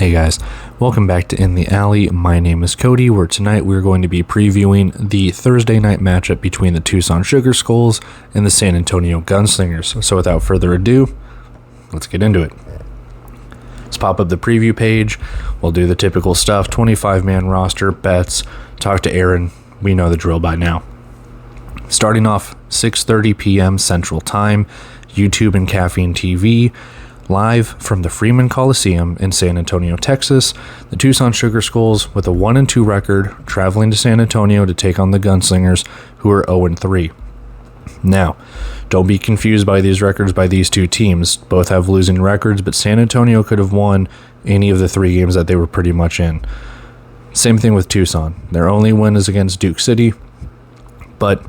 Hey guys, welcome back to In the Alley. My name is Cody, where tonight we're going to be previewing the Thursday night matchup between the Tucson Sugar Skulls and the San Antonio Gunslingers. So without further ado, let's get into it. Let's pop up the preview page. We'll do the typical stuff, 25-man roster, bets, talk to Aaron. We know the drill by now. Starting off 6:30 p.m. Central Time, YouTube and Caffeine TV. Live from the Freeman Coliseum in San Antonio, Texas, the Tucson Sugar Skulls with a 1-2 record traveling to San Antonio to take on the Gunslingers, who are 0-3. Now, don't be confused by these records by these two teams. Both have losing records, but San Antonio could have won any of the three games that they were pretty much in. Same thing with Tucson. Their only win is against Duke City, but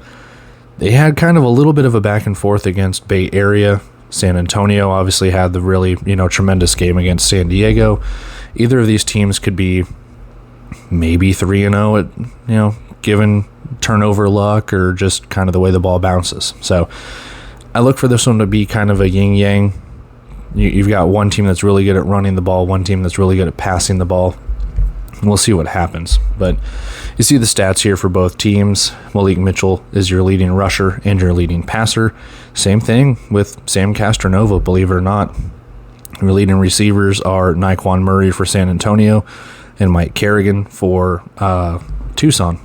they had kind of a little bit of a back and forth against Bay Area. San Antonio obviously had the really, tremendous game against San Diego. Either of these teams could be maybe 3-0 at, given turnover luck or just kind of the way the ball bounces. So I look for this one to be kind of a yin-yang. You've got one team that's really good at running the ball, one team that's really good at passing the ball. We'll see what happens. But you see the stats here for both teams. Malik Mitchell is your leading rusher and your leading passer. Same thing with Sam Castronova, believe it or not. Your leading receivers are Nyquan Murray for San Antonio and Mike Kerrigan for Tucson.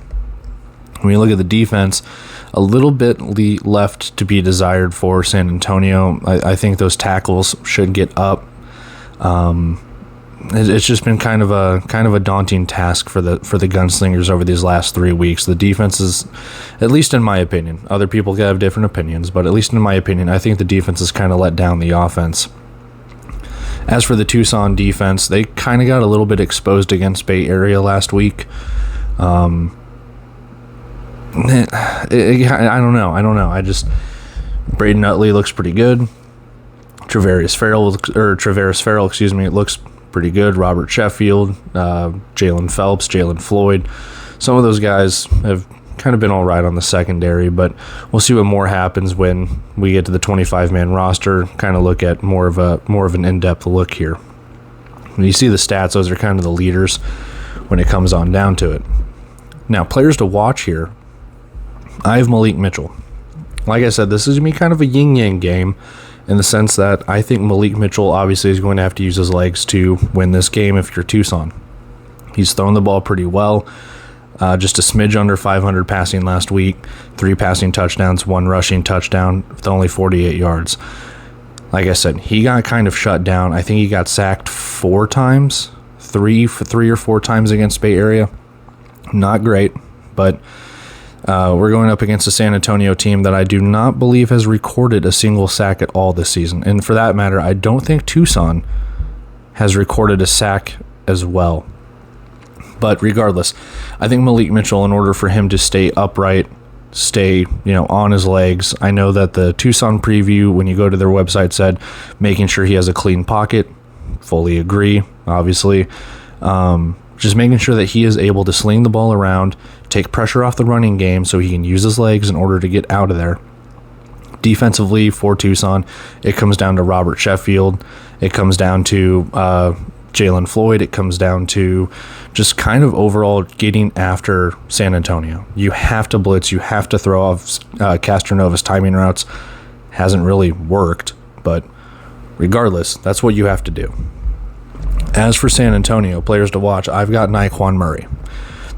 When you look at the defense, a little bit left to be desired for San Antonio. I think those tackles should get up. It's just been kind of a daunting task for the Gunslingers over these last 3 weeks. The defense is, at least in my opinion, other people have different opinions, but at least in my opinion, I think the defense has kind of let down the offense. As for the Tucson defense, they kind of got a little bit exposed against Bay Area last week. I don't know. Braden Utley looks pretty good. Traveris Farrell, it looks pretty good. Robert Sheffield, Jalen Phelps, Jalen Floyd. Some of those guys have kind of been all right on the secondary, but we'll see what more happens when we get to the 25-man roster, kind of look at more of an in-depth look here. When you see the stats, those are kind of the leaders when it comes on down to it. Now, players to watch here, I have Malik Mitchell. Like I said, this is going to be kind of a yin-yang game, in the sense that I think Malik Mitchell obviously is going to have to use his legs to win this game if you're Tucson. He's thrown the ball pretty well, just a smidge under 500 passing last week, 3 passing touchdowns, 1 rushing touchdown with only 48 yards. Like I said, he got kind of shut down. I think he got sacked 4 times, 3 or 4 times against Bay Area. Not great, but we're going up against a San Antonio team that I do not believe has recorded a single sack at all this season. And for that matter, I don't think Tucson has recorded a sack as well. But regardless, I think Malik Mitchell, in order for him to stay upright, stay, on his legs, I know that the Tucson preview, when you go to their website, said making sure he has a clean pocket. Fully agree, obviously. Just making sure that he is able to sling the ball around, take pressure off the running game so he can use his legs in order to get out of there. Defensively for Tucson, it comes down to Robert Sheffield. It comes down to Jalen Floyd. It comes down to just kind of overall getting after San Antonio. You have to blitz. You have to throw off Castronova's timing routes. Hasn't really worked, but regardless, that's what you have to do. As for San Antonio, players to watch, I've got Nyquan Murray.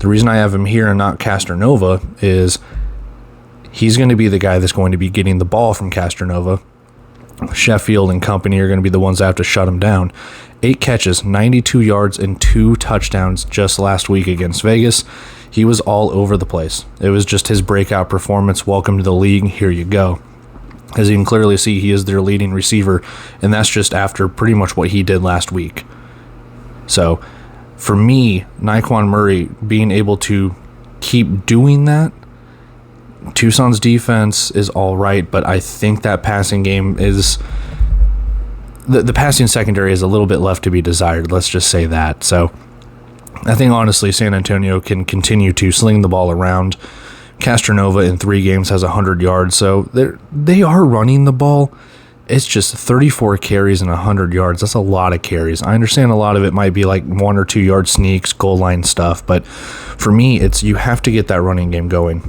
The reason I have him here and not Castronova is he's going to be the guy that's going to be getting the ball from Castronova. Sheffield and company are going to be the ones that have to shut him down. 8 catches, 92 yards, and 2 touchdowns just last week against Vegas. He was all over the place. It was just his breakout performance. Welcome to the league. Here you go. As you can clearly see, he is their leading receiver, and that's just after pretty much what he did last week. So, for me, Nyquan Murray being able to keep doing that, Tucson's defense is all right, but I think that passing game is... The passing secondary is a little bit left to be desired, let's just say that. So, I think, honestly, San Antonio can continue to sling the ball around. Castronova in 3 games has 100 yards, so they are running the ball. It's just 34 carries and 100 yards. That's a lot of carries. I understand a lot of it might be like 1 or 2 yard sneaks, goal line stuff, but for me, it's you have to get that running game going.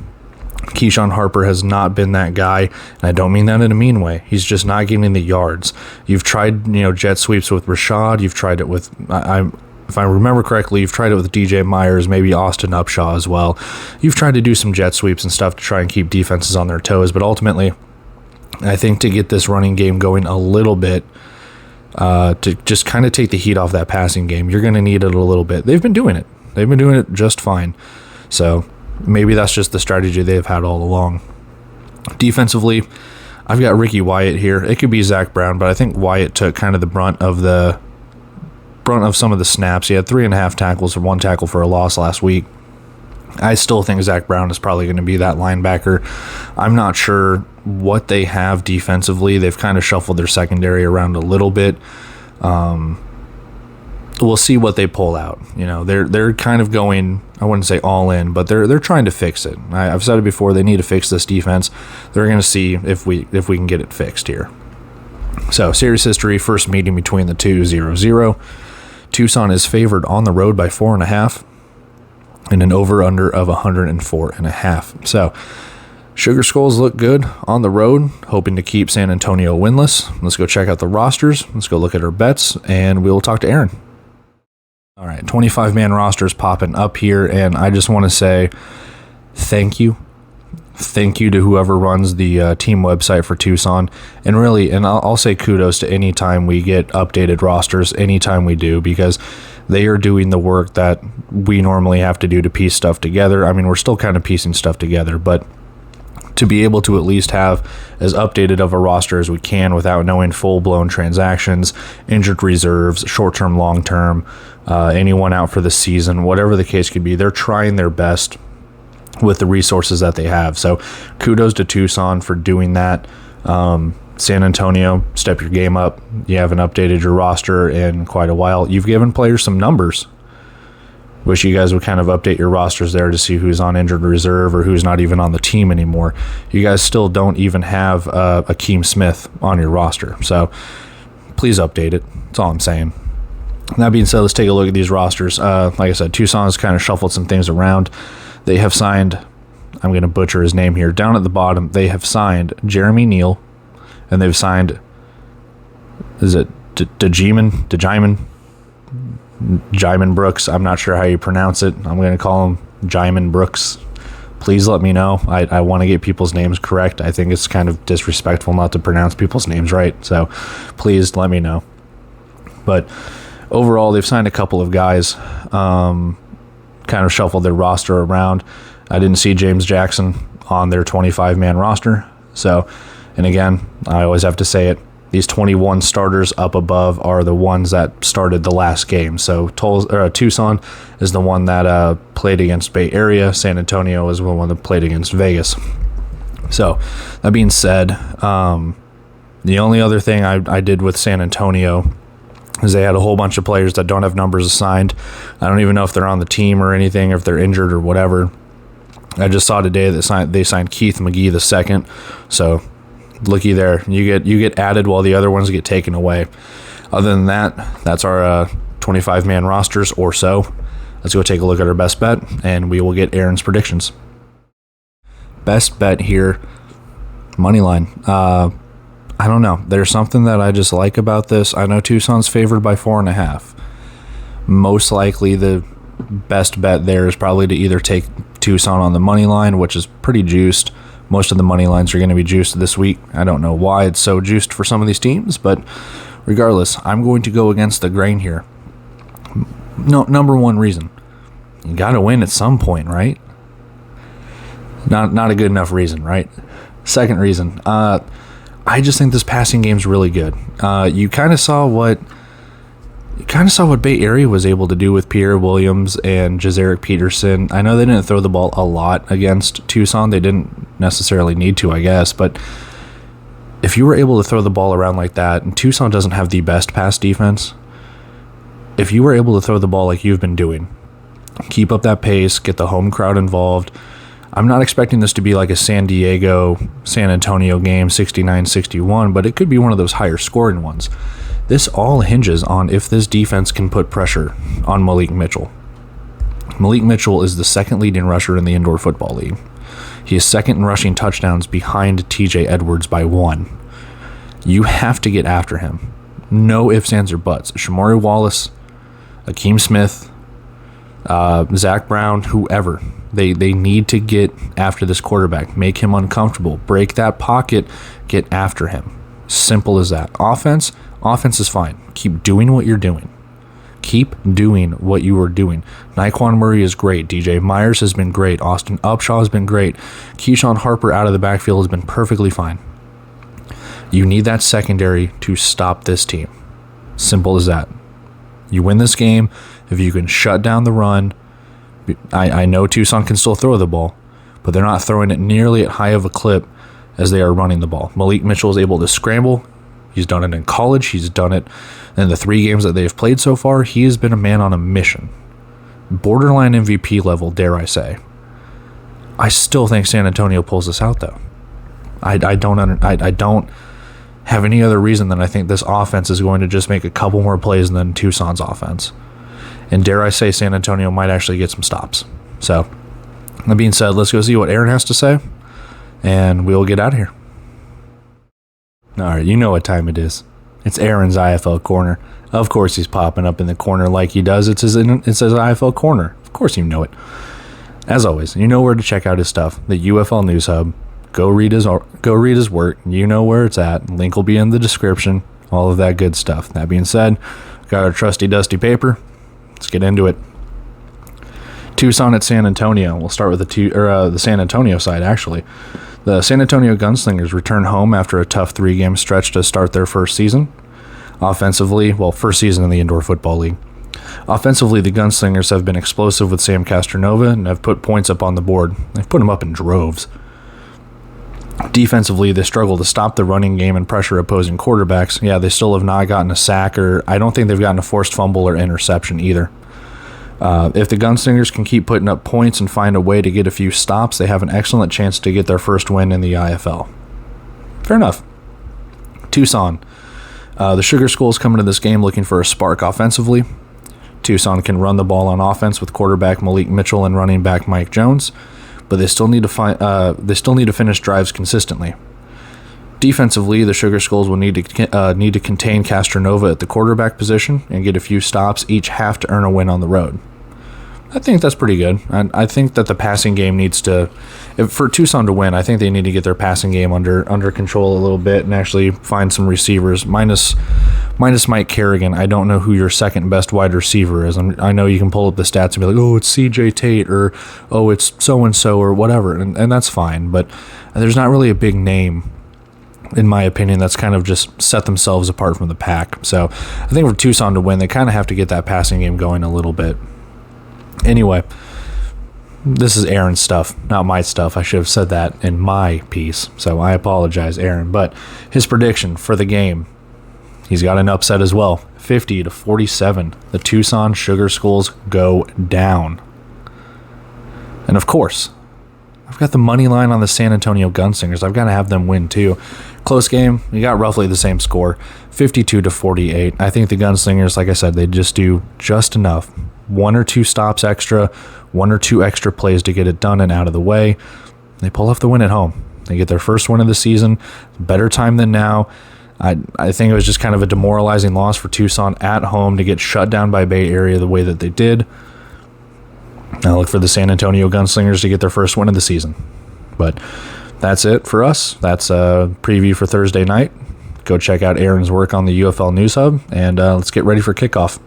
Keyshawn Harper has not been that guy, and I don't mean that in a mean way. He's just not getting the yards. You've tried, jet sweeps with Rashad. You've tried it with, if I remember correctly, you've tried it with DJ Myers, maybe Austin Upshaw as well. You've tried to do some jet sweeps and stuff to try and keep defenses on their toes, but ultimately, I think to get this running game going a little bit, to just kind of take the heat off that passing game, you're going to need it a little bit. They've been doing it. They've been doing it just fine. So maybe that's just the strategy they've had all along. Defensively, I've got Ricky Wyatt here. It could be Zach Brown, but I think Wyatt took kind of the brunt of some of the snaps. He had 3.5 tackles or 1 tackle for a loss last week. I still think Zach Brown is probably going to be that linebacker. I'm not sure what they have defensively. They've kind of shuffled their secondary around a little bit. We'll see what they pull out. They're kind of going, I wouldn't say all in, but they're trying to fix it. I've said it before, they need to fix this defense. They're going to see if we can get it fixed here. So, series history, first meeting between the two, 0-0. Tucson is favored on the road by 4.5. And an over-under of 104.5. So, Sugar Skulls look good on the road, hoping to keep San Antonio winless. Let's go check out the rosters. Let's go look at our bets, and we'll talk to Aaron. All right, 25-man rosters popping up here, and I just want to say thank you. Thank you to whoever runs the team website for Tucson. And really, and I'll say kudos to any time we get updated rosters, anytime we do, because they are doing the work that we normally have to do to piece stuff together. I mean, we're still kind of piecing stuff together, but to be able to at least have as updated of a roster as we can without knowing full-blown transactions, injured reserves, short-term, long-term, anyone out for the season, whatever the case could be, they're trying their best with the resources that they have. So kudos to Tucson for doing that. San Antonio, step your game up. You haven't updated your roster in quite a while. You've given players some numbers. Wish you guys would kind of update your rosters there to see who's on injured reserve or who's not even on the team anymore. You guys still don't even have Akeem Smith on your roster. So please update it. That's all I'm saying. That being said, let's take a look at these rosters. Like I said, Tucson has kind of shuffled some things around. They have signed, I'm going to butcher his name here, down at the bottom, they have signed Jeremy Neal, and they've signed, is it Dejimon Brooks? I'm not sure how you pronounce it. I'm going to call him Jimon Brooks. Please let me know. I want to get people's names correct. I think it's kind of disrespectful not to pronounce people's names right, so please let me know. But overall, they've signed a couple of guys, kind of shuffled their roster around. I didn't see James Jackson on their 25-man roster. So, and again, I always have to say it, these 21 starters up above are the ones that started the last game. So Tucson is the one that played against Bay Area. San Antonio is the one that played against Vegas. So, that being said, the only other thing I did with San Antonio is they had a whole bunch of players that don't have numbers assigned. I don't even know if they're on the team or anything, or if they're injured or whatever. I just saw today that they signed Keith McGee II. So looky there. You get added while the other ones get taken away. Other than that, that's our 25-man rosters or so. Let's go take a look at our best bet, and we will get Aaron's predictions. Best bet here, money line. I don't know. There's something that I just like about this. I know Tucson's favored by 4.5. Most likely the best bet there is probably to either take Tucson on the money line, which is pretty juiced. Most of the money lines are going to be juiced this week. I don't know why it's so juiced for some of these teams, but regardless, I'm going to go against the grain here. No, number one reason. You got to win at some point, right? Not a good enough reason, right? Second reason, I just think this passing game's really good. You kind of saw what Bay Area was able to do with Pierre Williams and Jazarick Peterson. I know they didn't throw the ball a lot against Tucson. They didn't necessarily need to, I guess. But if you were able to throw the ball around like that, and Tucson doesn't have the best pass defense, if you were able to throw the ball like you've been doing, keep up that pace, get the home crowd involved, I'm not expecting this to be like a San Diego-San Antonio game, 69-61, but it could be one of those higher scoring ones. This all hinges on if this defense can put pressure on Malik Mitchell. Malik Mitchell is the second leading rusher in the Indoor Football League. He is second in rushing touchdowns behind TJ Edwards by 1. You have to get after him. No ifs, ands, or buts. Shamari Wallace, Akeem Smith, Zach Brown, whoever. They need to get after this quarterback. Make him uncomfortable. Break that pocket. Get after him. Simple as that. Offense is fine. Keep doing what you're doing. Keep doing what you are doing. Nyquan Murray is great. DJ Myers has been great. Austin Upshaw has been great. Keyshawn Harper out of the backfield has been perfectly fine. You need that secondary to stop this team. Simple as that. You win this game if you can shut down the run. I know Tucson can still throw the ball, but they're not throwing it nearly at high of a clip as they are running the ball. Malik Mitchell is able to scramble. He's done it in college. He's done it in the 3 games that they've played so far. He has been a man on a mission. Borderline MVP level, dare I say. I still think San Antonio pulls this out, though. I don't have any other reason than I think this offense is going to just make a couple more plays than Tucson's offense. And dare I say, San Antonio might actually get some stops. So, that being said, let's go see what Aaron has to say, and we'll get out of here. All right, you know what time it is. It's Aaron's IFL Corner. Of course he's popping up in the corner like he does. It says IFL Corner. Of course you know it. As always, you know where to check out his stuff. The UFL News Hub. Go read his work. You know where it's at. Link will be in the description. All of that good stuff. That being said, got our trusty dusty paper. Let's get into it. Tucson at San Antonio. We'll start with the San Antonio side, actually. The San Antonio Gunslingers return home after a tough 3-game stretch to start their first season. Offensively, first season in the Indoor Football League. Offensively, the Gunslingers have been explosive with Sam Castronova and have put points up on the board. They've put them up in droves. Defensively, they struggle to stop the running game and pressure opposing quarterbacks. Yeah, they still have not gotten a sack, or I don't think they've gotten a forced fumble or interception either. If the Gunslingers can keep putting up points and find a way to get a few stops, they have an excellent chance to get their first win in the IFL. Fair enough. Tucson. The Sugar Skulls come into this game looking for a spark offensively. Tucson can run the ball on offense with quarterback Malik Mitchell and running back Mike Jones, but they still need to finish drives consistently. Defensively, the Sugar Skulls will need to contain Castronova at the quarterback position and get a few stops. Each have to earn a win on the road. I think that's pretty good. I think that the passing game needs to, for Tucson to win, I think they need to get their passing game under control a little bit and actually find some receivers. Minus Mike Kerrigan, I don't know who your second best wide receiver is. I know you can pull up the stats and be like, oh, it's CJ Tate, or oh, it's so-and-so, or whatever, and that's fine. But there's not really a big name, in my opinion, that's kind of just set themselves apart from the pack. So I think for Tucson to win, they kind of have to get that passing game going a little bit. Anyway, this is Aaron's stuff, not my stuff. I should have said that in my piece, so I apologize, Aaron. But his prediction for the game, he's got an upset as well. 50-47. The Tucson Sugar Skulls go down. And of course, I've got the money line on the San Antonio Gunslingers. I've got to have them win too. Close game. You got roughly the same score, 52-48. I think the Gunslingers, like I said, they just do just enough. 1 or 2 stops extra, 1 or 2 extra plays to get it done and out of the way. They pull off the win at home. They get their first win of the season. Better time than now. I think it was just kind of a demoralizing loss for Tucson at home to get shut down by Bay Area the way that they did. Now look for the San Antonio Gunslingers to get their first win of the season. But that's it for us. That's a preview for Thursday night. Go check out Aaron's work on the UFL News Hub, and let's get ready for kickoff.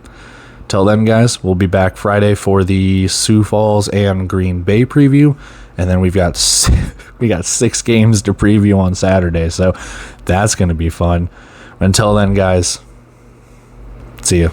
Till then, guys, we'll be back Friday for the Sioux Falls and Green Bay preview, and then we got 6 games to preview on Saturday, so that's going to be fun. Until then, guys, see you.